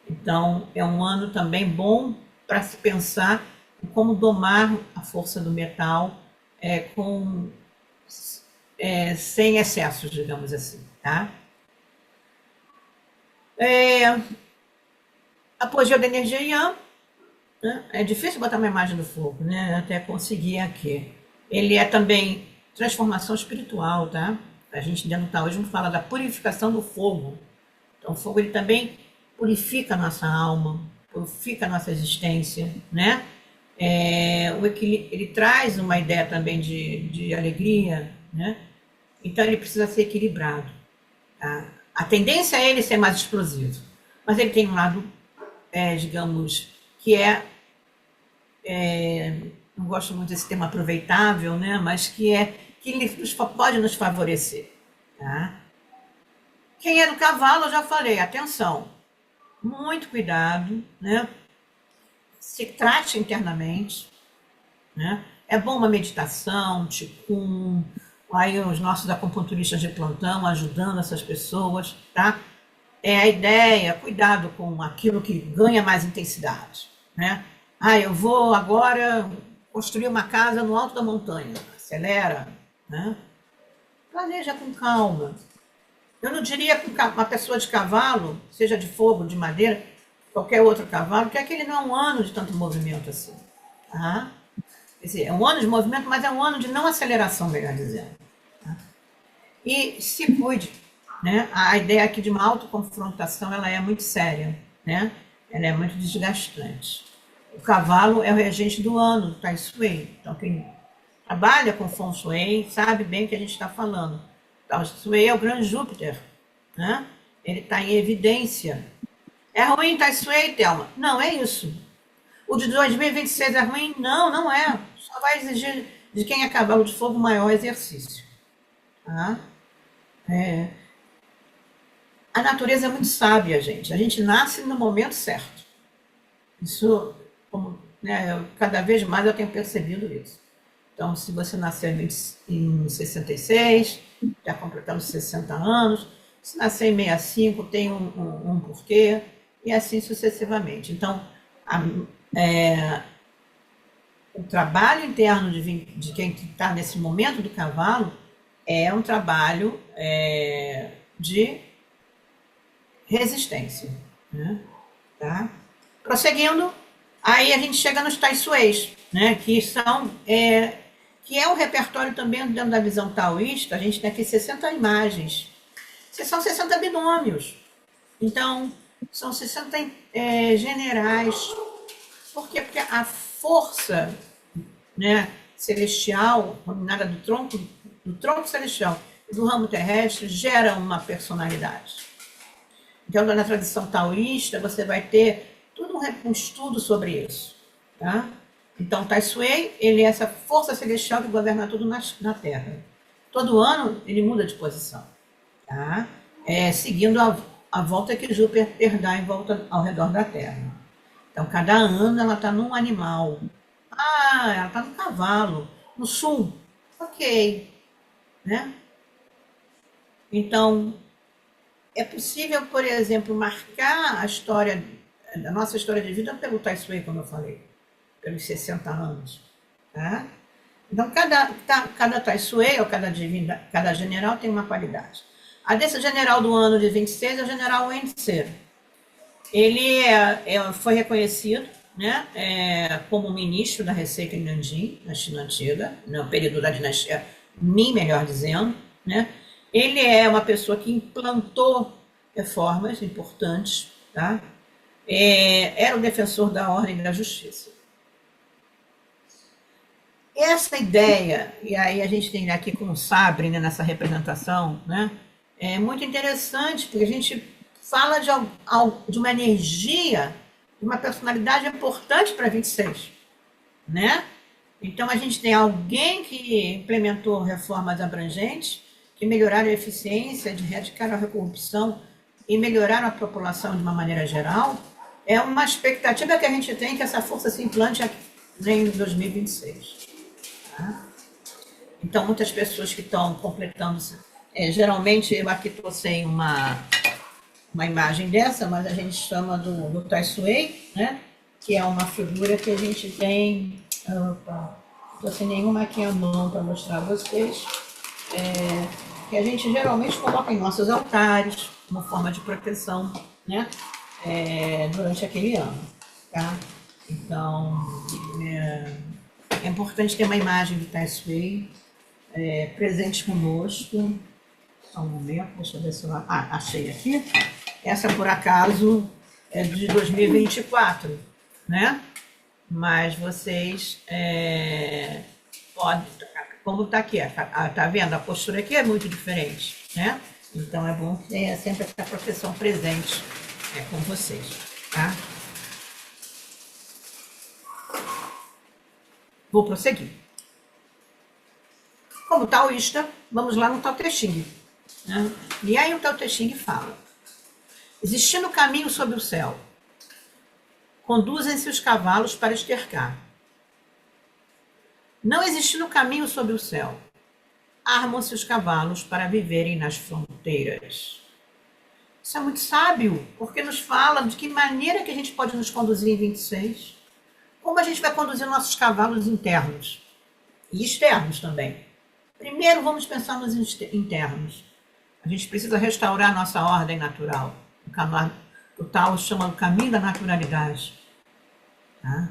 Então, é um ano também bom para se pensar em como domar a força do metal com sem excessos, digamos assim, tá? Apogeu da energia Yang, né? É difícil botar uma imagem do fogo, né? Até conseguir aqui. Ele é também transformação espiritual, tá? A gente dentro do taoísmo fala da purificação do fogo. Então, o fogo ele também purifica a nossa alma, purifica a nossa existência, né? Ele traz uma ideia também de alegria, né? Então, ele precisa ser equilibrado. Tá? A tendência é ele ser mais explosivo, mas ele tem um lado, digamos, que não gosto muito desse termo aproveitável, né? Mas que ele pode nos favorecer. Tá? Quem é do cavalo, eu já falei, atenção, muito cuidado, né? Se trate internamente, né? É bom uma meditação, ticum, aí os nossos acupunturistas de plantão ajudando essas pessoas, tá? A ideia, cuidado com aquilo que ganha mais intensidade, né? Eu vou agora construir uma casa no alto da montanha, acelera, né? Planeja com calma. Eu não diria que uma pessoa de cavalo, seja de fogo, de madeira, qualquer outro cavalo, que aquele não é um ano de tanto movimento assim. Tá? Quer dizer, é um ano de movimento, mas é um ano de não aceleração, melhor dizendo. Tá? E se cuide. Né? A ideia aqui de uma autoconfrontação ela é muito séria. Né? Ela é muito desgastante. O cavalo é o regente do ano, do Tai Sui. Então, quem trabalha com Feng Shui sabe bem o que a gente está falando. Tai Sui é o grande Júpiter. Né? Ele está em evidência. É ruim Tai Sui, Thelma? Não, é isso. O de 2026 é ruim? Não, não é. Só vai exigir de quem é cavalo de fogo maior exercício. Tá? A natureza é muito sábia, gente. A gente nasce no momento certo. Isso, né, cada vez mais eu tenho percebido isso. Então, se você nasceu em 66, já completamos 60 anos. Se nascer em 65, tem um porquê. E assim sucessivamente. Então, o trabalho interno de quem está nesse momento do cavalo é um trabalho de resistência. Né? Tá? Prosseguindo, aí a gente chega nos Tai Suis, né? Que é um repertório também dentro da visão taoísta. A gente tem aqui 60 imagens. São 60 binômios. Então, são 60 generais. Por quê? Porque a força, né, celestial, combinada do tronco celestial e do ramo terrestre, gera uma personalidade. Então, na tradição taoísta, você vai ter tudo um estudo sobre isso. Tá? Então, Tai Sui, ele é essa força celestial que governa tudo na Terra. Todo ano, ele muda de posição. Tá? Seguindo a volta que Júpiter dá em volta ao redor da Terra. Então, cada ano ela está num animal. Ela está no cavalo, no sul. Ok. Né? Então, é possível, por exemplo, marcar a nossa história de vida pelo Tai Sui, como eu falei, pelos 60 anos. Tá? Então, cada Tai Sui, ou cada general tem uma qualidade. A desse general do ano de 26 é o general Wen Tse. Ele foi reconhecido, né, como ministro da Receita em Nanjing, na China Antiga, no período da dinastia Ming, melhor dizendo. Né? Ele é uma pessoa que implantou reformas importantes. Tá? Era o defensor da ordem e da justiça. Essa ideia, e aí a gente tem aqui com o Sabre, né, nessa representação, né, é muito interessante, porque a gente fala de uma energia, de uma personalidade importante para 26, né? Então a gente tem alguém que implementou reformas abrangentes, que melhoraram a eficiência, de erradicaram a corrupção e melhoraram a população de uma maneira geral. É uma expectativa que a gente tem que essa força se implante aqui em 2026. Tá? Então, muitas pessoas que estão completando. Geralmente, eu aqui estou sem uma imagem dessa, mas a gente chama do Tai Sui, né? Que é uma figura que a gente tem. Opa, não estou sem nenhuma aqui à mão para mostrar a vocês. Que a gente geralmente coloca em nossos altares, uma forma de proteção, né? Durante aquele ano. Tá? Então, é importante ter uma imagem do Tai Sui presente conosco. Só um momento, deixa eu ver se eu achei aqui. Essa, por acaso, é de 2024, né? Mas vocês podem... Como está aqui, tá vendo? A postura aqui é muito diferente, né? Então é bom que tenha sempre essa proteção presente com vocês, tá? Vou prosseguir. Como taoísta, vamos lá no Tao Te Ching. Né? E aí o Tao Te Ching fala: existindo caminho sob o céu, conduzem-se os cavalos para estercar. Não existindo caminho sob o céu, armam-se os cavalos para viverem nas fronteiras. Isso é muito sábio, porque nos fala de que maneira que a gente pode nos conduzir em 26, como a gente vai conduzir nossos cavalos internos e externos também. Primeiro, vamos pensar nos internos. A gente precisa restaurar a nossa ordem natural. O Tao chama o caminho da naturalidade. Tá?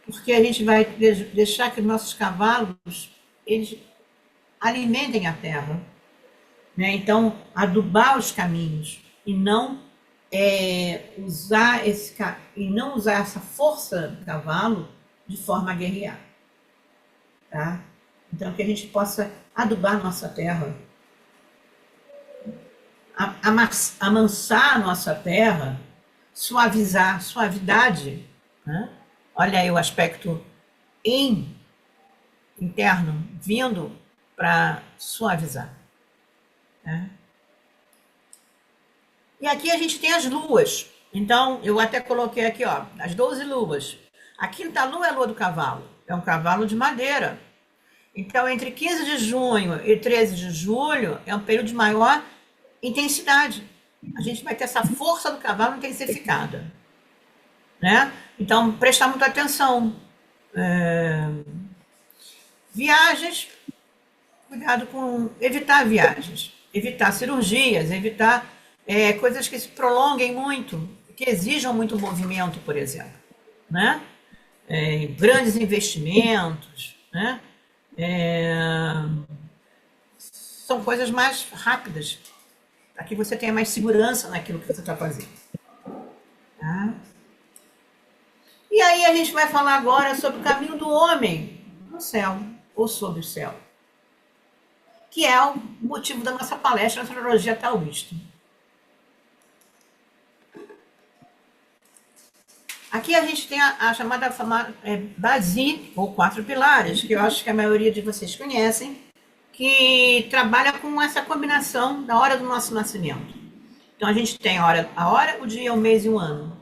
Porque a gente vai deixar que nossos cavalos eles alimentem a terra. Né? Então, adubar os caminhos e não usar essa força do cavalo de forma a guerrear. Tá? Então, que a gente possa adubar nossa terra, amansar a nossa terra, suavizar, suavidade. Né? Olha aí o aspecto interno vindo para suavizar. Né? E aqui a gente tem as luas. Então, eu até coloquei aqui, ó, as 12 luas. A quinta lua é a lua do cavalo. É um cavalo de madeira. Então, entre 15 de junho e 13 de julho é um período de maior intensidade. A gente vai ter essa força do cavalo intensificada. Né? Então, prestar muita atenção. Viagens, cuidado com evitar viagens, evitar cirurgias, evitar coisas que se prolonguem muito, que exijam muito movimento, por exemplo. Né? Grandes investimentos, né? São coisas mais rápidas, para que você tenha mais segurança naquilo que você está fazendo. Tá? E aí a gente vai falar agora sobre o caminho do homem no céu, ou sob o céu, que é o motivo da nossa palestra na astrologia taoísta. Aqui a gente tem a chamada Bazi, ou 4 pilares, que eu acho que a maioria de vocês conhecem, que trabalha com essa combinação da hora do nosso nascimento. Então a gente tem a hora, o dia, o mês e o ano.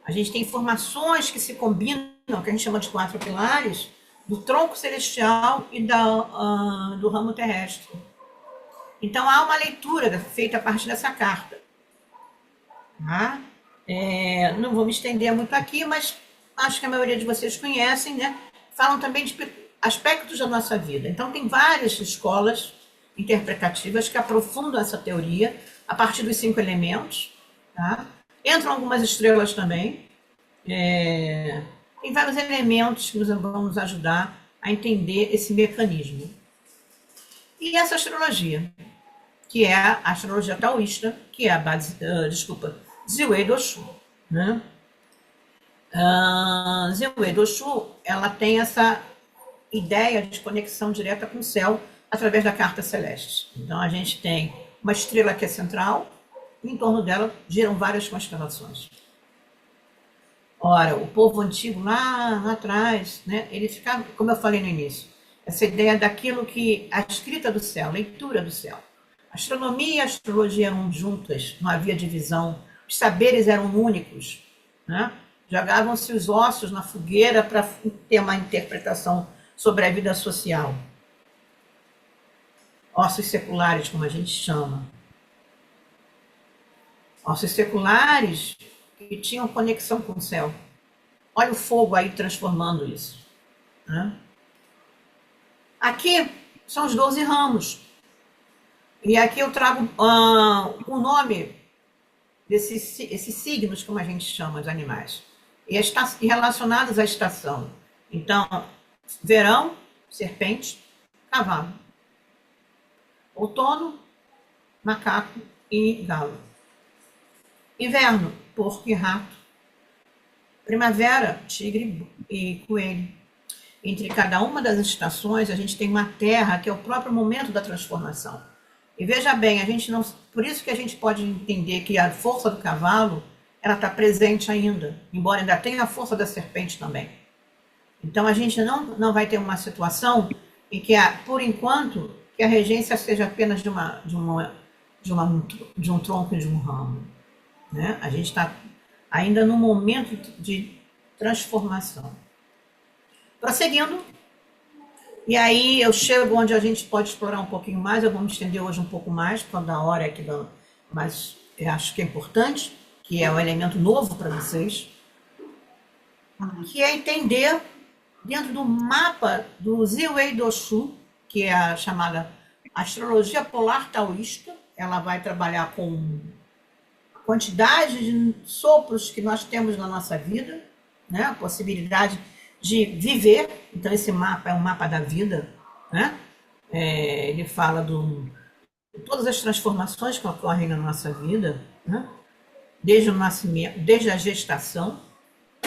A gente tem informações que se combinam, que a gente chama de 4 pilares, do tronco celestial e do ramo terrestre. Então há uma leitura feita a partir dessa carta. Tá? Não vou me estender muito aqui, mas acho que a maioria de vocês conhecem, né? Falam também de aspectos da nossa vida. Então, tem várias escolas interpretativas que aprofundam essa teoria a partir dos 5 elementos. Tá? Entram algumas estrelas também. Tem vários elementos que vão nos ajudar a entender esse mecanismo. E essa astrologia, que é a astrologia taoísta, que é a Zhiwei Doshu. Né? Zhiwei Doshu ela tem essa ideia de conexão direta com o céu através da carta celeste. Então a gente tem uma estrela que é central, e em torno dela giram várias constelações. Ora, o povo antigo lá atrás, né, ele ficava, como eu falei no início, essa ideia daquilo que a escrita do céu, a leitura do céu. A astronomia e a astrologia eram juntas, não havia divisão, os saberes eram únicos, né? Jogavam-se os ossos na fogueira para ter uma interpretação sobre a vida social. Ossos seculares, como a gente chama. Ossos seculares que tinham conexão com o céu. Olha o fogo aí transformando isso, né? Aqui são os 12 ramos. E aqui eu trago o nome esses signos, como a gente chama, os animais, e relacionados à estação. Então, verão, serpente, cavalo. Outono, macaco e galo. Inverno, porco e rato. Primavera, tigre e coelho. Entre cada uma das estações, a gente tem uma terra que é o próprio momento da transformação. E veja bem, a gente não, por isso que a gente pode entender que a força do cavalo ela está presente ainda, embora ainda tenha a força da serpente também. Então a gente não vai ter uma situação em que, por enquanto, que a regência seja apenas de um tronco e de um ramo, né? A gente está ainda no momento de transformação. Prosseguindo, e aí eu chego onde a gente pode explorar um pouquinho mais, eu vou me estender hoje um pouco mais, por causa da hora aqui, mas eu acho que é importante, que é um elemento novo para vocês, que é entender, dentro do mapa do Ziwei Doshu, que é a chamada astrologia polar taoísta, ela vai trabalhar com a quantidade de sopros que nós temos na nossa vida, né? A possibilidade de viver. Então esse mapa é um mapa da vida, né? Ele fala de todas as transformações que ocorrem na nossa vida, né? Desde o nascimento, desde a gestação,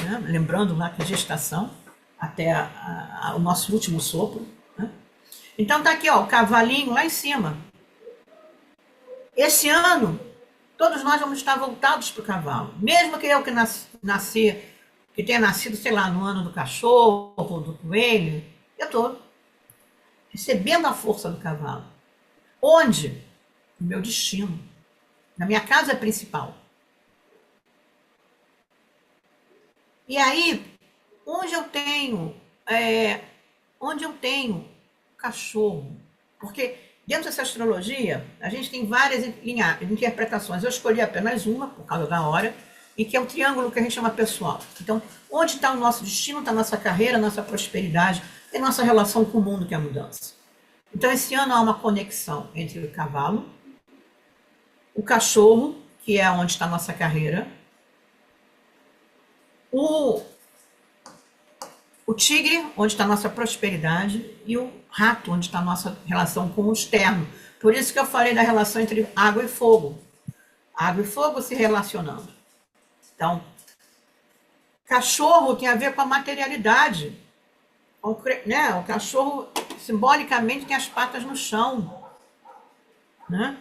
né? Lembrando lá que a gestação até o nosso último sopro, né? Então tá aqui, ó, o cavalinho lá em cima. Esse ano todos nós vamos estar voltados para o cavalo, mesmo que eu que que tenha nascido, sei lá, no ano do cachorro, do coelho, eu estou recebendo a força do cavalo. Onde? No meu destino, na minha casa principal. E aí, onde eu tenho cachorro, porque dentro dessa astrologia, a gente tem várias interpretações. Eu escolhi apenas uma, por causa da hora, e que é o triângulo que a gente chama pessoal. Então, onde está o nosso destino, está a nossa carreira, a nossa prosperidade e a nossa relação com o mundo, que é a mudança. Então, esse ano há uma conexão entre o cavalo, o cachorro, que é onde está a nossa carreira, o tigre, onde está a nossa prosperidade, e o rato, onde está a nossa relação com o externo. Por isso que eu falei da relação entre água e fogo. Água e fogo se relacionando. Então, cachorro tem a ver com a materialidade. Né? O cachorro, simbolicamente, tem as patas no chão. Né?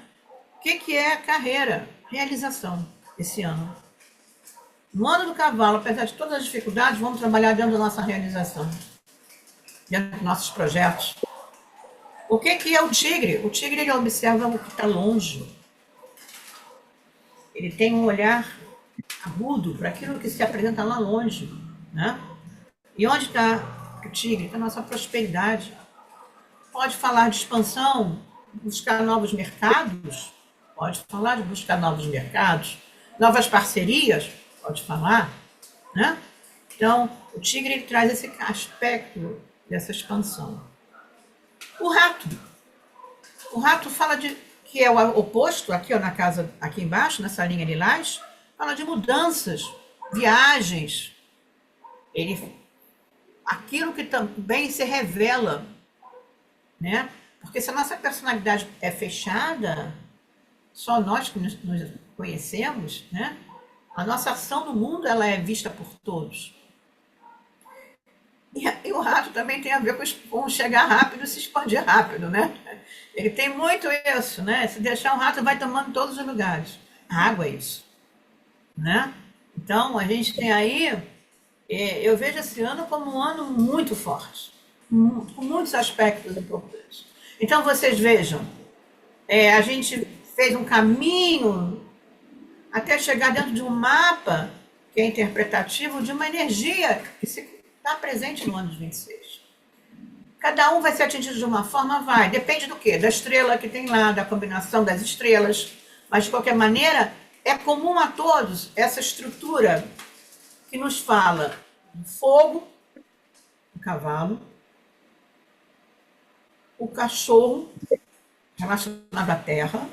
O que é a carreira? Realização, esse ano. No ano do cavalo, apesar de todas as dificuldades, vamos trabalhar dentro da nossa realização, dentro dos nossos projetos. O que é o tigre? O tigre, ele observa o que está longe. Ele tem um olhar agudo para aquilo que se apresenta lá longe, né? E onde está o tigre? Está a nossa prosperidade. Pode falar de expansão, buscar novos mercados, pode falar de buscar novos mercados, novas parcerias, pode falar, né? Então, o tigre ele traz esse aspecto dessa expansão. O rato fala que é o oposto, aqui ó, na casa, aqui embaixo, nessa linha lilás, fala de mudanças, viagens. Aquilo que também se revela, né? Porque se a nossa personalidade é fechada, só nós que nos conhecemos, né? A nossa ação no mundo ela é vista por todos. E o rato também tem a ver com chegar rápido e se expandir rápido, né? Ele tem muito isso, né? Se deixar o rato, vai tomando todos os lugares. A água é isso, né? Então, a gente tem aí, eu vejo esse ano como um ano muito forte, com muitos aspectos importantes. Então, vocês vejam, a gente fez um caminho até chegar dentro de um mapa que é interpretativo de uma energia que está presente no ano de 26. Cada um vai ser atingido de uma forma? Vai. Depende do quê? Da estrela que tem lá, da combinação das estrelas. Mas, de qualquer maneira, é comum a todos essa estrutura que nos fala do fogo, o cavalo, o cachorro, relacionado à terra,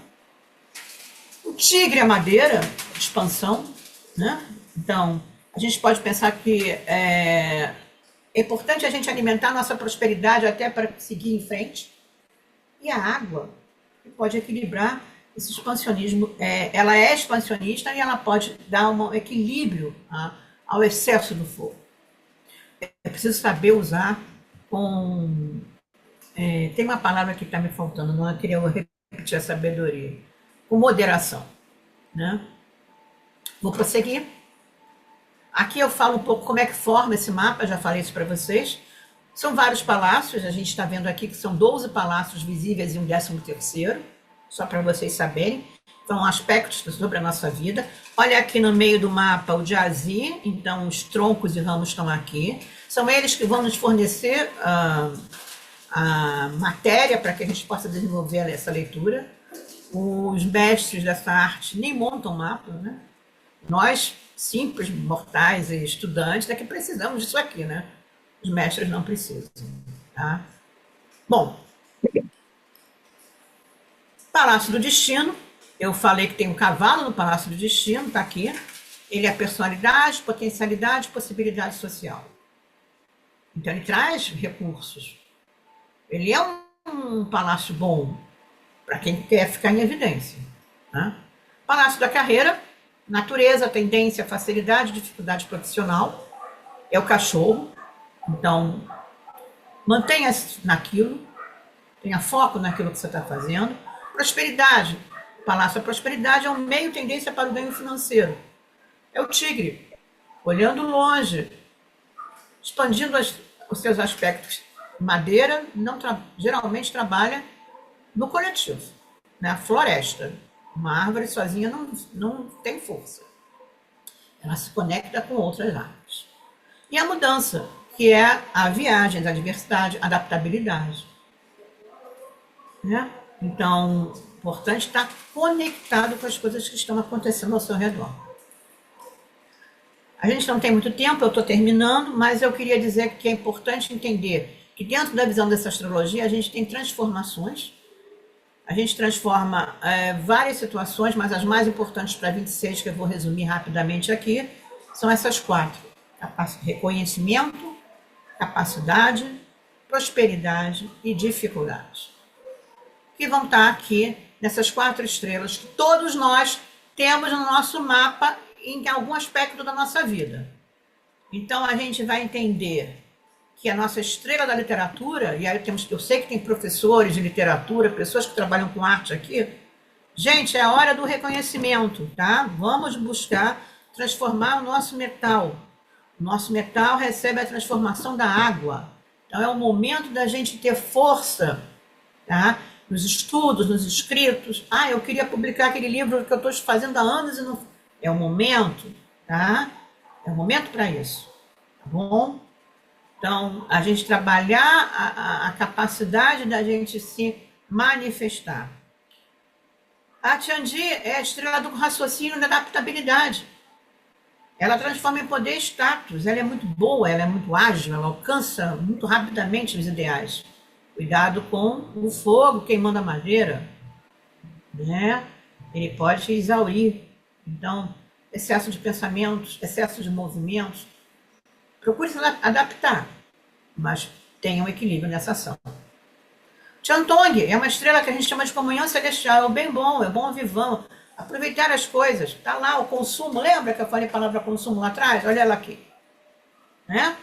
o tigre, a madeira, expansão, né? Então, a gente pode pensar que é importante a gente alimentar a nossa prosperidade até para seguir em frente. E a água que pode equilibrar esse expansionismo. Ela é expansionista e ela pode dar um equilíbrio ao excesso do fogo. É preciso saber usar com... tem uma palavra que está me faltando, não queria repetir a sabedoria. Com moderação, né? Vou prosseguir. Aqui eu falo um pouco como é que forma esse mapa, já falei isso para vocês. São vários palácios, a gente está vendo aqui que são 12 palácios visíveis e um 13º, só para vocês saberem. São aspectos sobre a nossa vida. Olha aqui no meio do mapa o Jazi, então os troncos e ramos estão aqui. São eles que vão nos fornecer a matéria para que a gente possa desenvolver essa leitura. Os mestres dessa arte nem montam mapa, né? Nós, simples mortais e estudantes, é que precisamos disso aqui, né? Os mestres não precisam, tá? Bom, Palácio do Destino. Eu falei que tem um cavalo no Palácio do Destino, tá aqui. Ele é personalidade, potencialidade, possibilidade social. Então ele traz recursos. Ele é um palácio bom para quem quer ficar em evidência, né? Palácio da Carreira, natureza, tendência, facilidade, dificuldade profissional. É o cachorro. Então, mantenha-se naquilo, tenha foco naquilo que você está fazendo. Prosperidade. Palácio da Prosperidade é um meio tendência para o ganho financeiro. É o tigre, olhando longe, expandindo os seus aspectos. Madeira geralmente trabalha no coletivo, na floresta. Uma árvore sozinha não tem força. Ela se conecta com outras árvores. E a mudança, que é a viagem, a diversidade, a adaptabilidade. Né? Então, é importante estar conectado com as coisas que estão acontecendo ao seu redor. A gente não tem muito tempo, eu estou terminando, mas eu queria dizer que é importante entender que dentro da visão dessa astrologia a gente tem transformações. A gente transforma várias situações, mas as mais importantes para 26, que eu vou resumir rapidamente aqui, são essas 4. Reconhecimento, capacidade, prosperidade e dificuldade. Que vão estar aqui nessas 4 estrelas que todos nós temos no nosso mapa em algum aspecto da nossa vida. Então a gente vai entender que a nossa estrela da literatura, e aí eu sei que tem professores de literatura, pessoas que trabalham com arte aqui. Gente, é a hora do reconhecimento, tá? Vamos buscar transformar o nosso metal. O nosso metal recebe a transformação da água. Então é o momento da gente ter força, tá? Nos estudos, nos escritos. Eu queria publicar aquele livro que eu estou fazendo há anos e não... É o momento, tá? É o momento para isso, tá bom? Então, a gente trabalhar a capacidade da gente se manifestar. A Tiandi é a estrela do raciocínio e da adaptabilidade. Ela transforma em poder status, ela é muito boa, ela é muito ágil, ela alcança muito rapidamente os ideais. Cuidado com o fogo queimando a madeira, né? Ele pode exaurir. Então, excesso de pensamentos, excesso de movimentos. Procure se adaptar, mas tenha um equilíbrio nessa ação. Tiantong é uma estrela que a gente chama de comunhão celestial, é o bem bom, é bom vivão. Aproveitar as coisas, está lá o consumo, lembra que eu falei a palavra consumo lá atrás? Olha ela aqui. Né?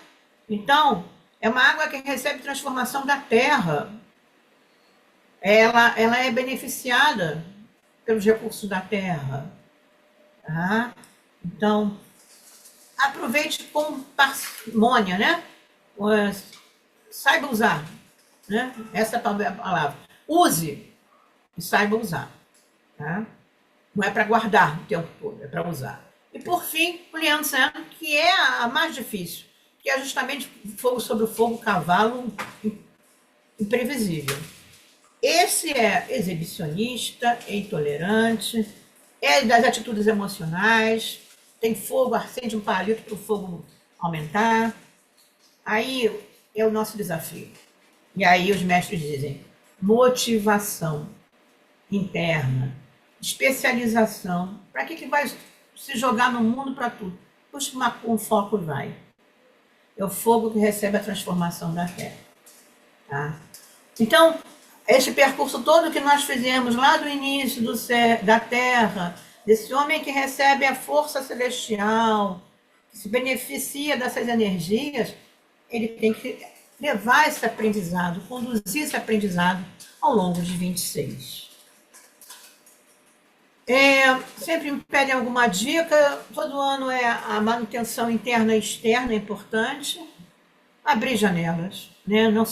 Então, É uma água que recebe transformação da terra. Ela é beneficiada pelos recursos da terra. Tá? Então, aproveite com parcimônia, né? Saiba usar, né? Essa é a palavra. Use e saiba usar. Tá? Não é para guardar o tempo todo, é para usar. E por fim, o Lianzan, que é a mais difícil, que é justamente fogo sobre o fogo, cavalo imprevisível. Esse é exibicionista, é intolerante, é das atitudes emocionais, tem fogo, acende um palito para o fogo aumentar. Aí é o nosso desafio. E aí os mestres dizem, motivação interna, especialização. Para que vai se jogar no mundo para tudo? Puxa um foco e vai. É o fogo que recebe a transformação da terra. Tá? Então, esse percurso todo que nós fizemos lá do início da Terra, desse homem que recebe a força celestial, que se beneficia dessas energias, ele tem que levar esse aprendizado, conduzir esse aprendizado ao longo de 26. Sempre me pedem alguma dica, todo ano a manutenção interna e externa é importante, abrir janelas, né? não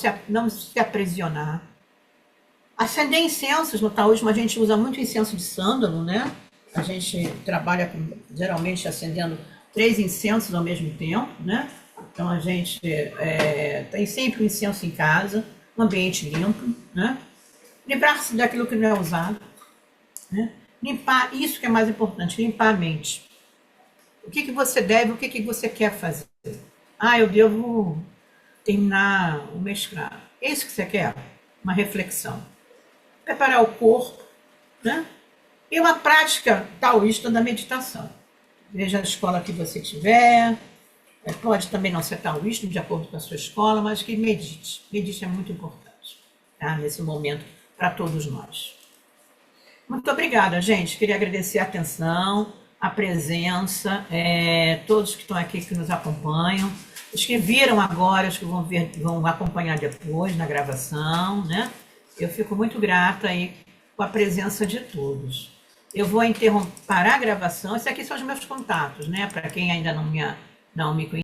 se aprisionar. Acender incensos, no taoísmo a gente usa muito incenso de sândalo, né? A gente trabalha geralmente acendendo 3 incensos ao mesmo tempo, né? Então a gente tem sempre um incenso em casa, um ambiente limpo, né? Livrar-se daquilo que não é usado, né? Limpar, isso que é mais importante, limpar a mente. O que você deve, o que você quer fazer? Eu devo terminar o mestrado. É isso que você quer? Uma reflexão. Preparar o corpo, né? E uma prática taoísta da meditação. Veja a escola que você tiver, pode também não ser taoísta, de acordo com a sua escola, mas que medite. Medite é muito importante, tá? Nesse momento, para todos nós. Muito obrigada, gente. Queria agradecer a atenção, a presença, todos que estão aqui, que nos acompanham, os que viram agora, os que vão acompanhar depois na gravação, né? Eu fico muito grata aí com a presença de todos. Eu vou parar a gravação. Esses aqui são os meus contatos, né? Para quem ainda não me conhece.